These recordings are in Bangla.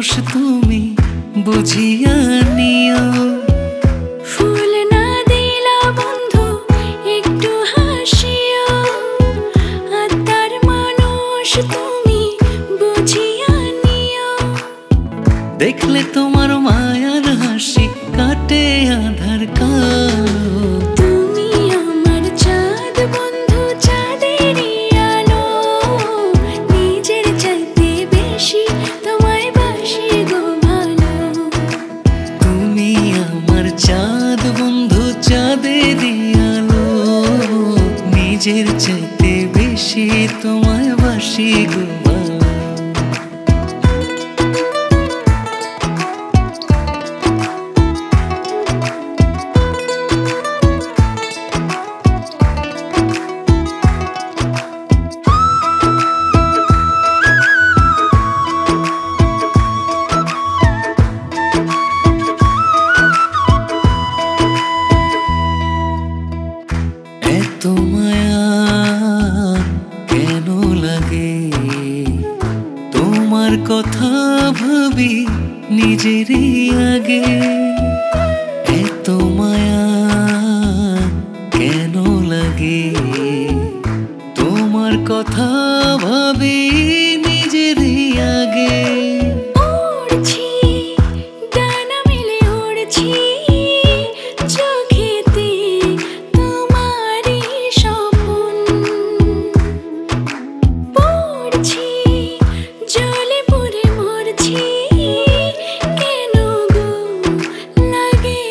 মানুষ তুমি বুঝিয়া নিও। ফুল না দিলা বন্ধু একটু হাসিও, আত্মার মানুষ তুমি বুঝিয়া নিও। দেখলে তোমার মায়ার হাসি কাটে আধার কালো। তুমি আমার চাঁদ বন্ধু, চাঁদেরই আলো, নিজের চাইতে বেশি তোমায় বাসি গো ভালো। তুমি আমার চাঁদ বন্ধু, চাঁদেরই আলো, নিজের চাইতে বেশি তোমায় বাসি গো ভালো। এত মায়া কেন লাগে, তোমার কথা ভাবি নিজেরই আগে। এত মায়া কেন লাগে, তোমার কথা ভাবি নিজেরই আগে। উড়ছি ডানা মেলে উড়ছি, চোখেতে তোমারই স্বপ্ন পড়ছি, জলে পড়ে মরছি, কেন গো লাগে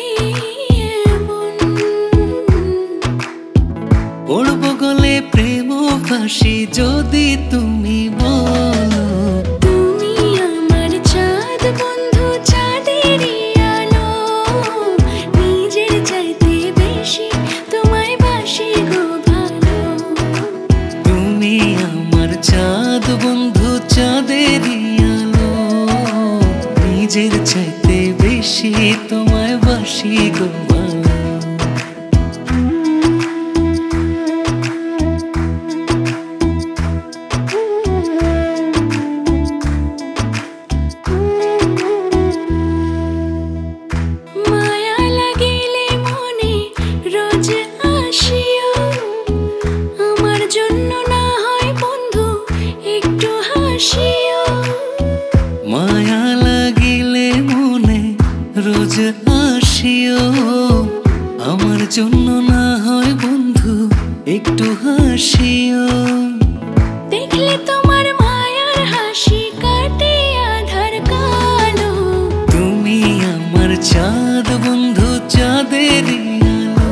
এমন। পড়বো গলে প্রেম ফাঁসি যদি তুমি বলো। তুমি আমার চাঁদ বন্ধু, চাঁদেরই আলো, নিজের চাইতে বেশি তোমায় বাসি গো ভালো। তুমি আমার চাঁদ বন্ধু, চাঁদেরই আলো, নিজের চাইতে বেশি তোমায় বাসি গো ভালো। মায়া লাগিলে মনে রোজ আসিও, আমার জন্য না হয় বন্ধু একটু হাসিও। মায়া লাগিলে মনে রোজ আসিও, আমার জন্য না হয় বন্ধু একটু হাসিও। দেখলে তোমার মায়ার হাসি কাটে আধার কালো। তুমি আমার চাঁদ বন্ধু, চাঁদেরই আলো,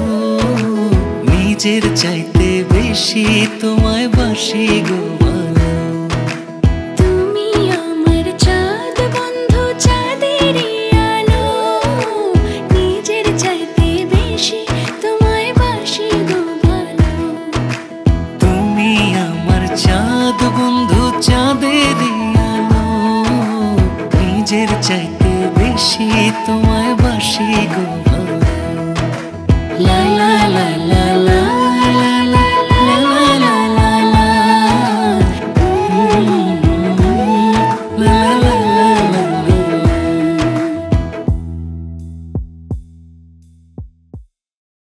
নিজের চাইতে বেশি তোমায় বাসি গো ভালো। তুমি আমার চাঁদ বন্ধু, চাঁদেরই আলো, নিজের চাইতে বেশি তোমায় বাসি গো ভালো। তুমি আমার চাঁদ বন্ধু, চাঁদেরই আলো, নিজের চাইতে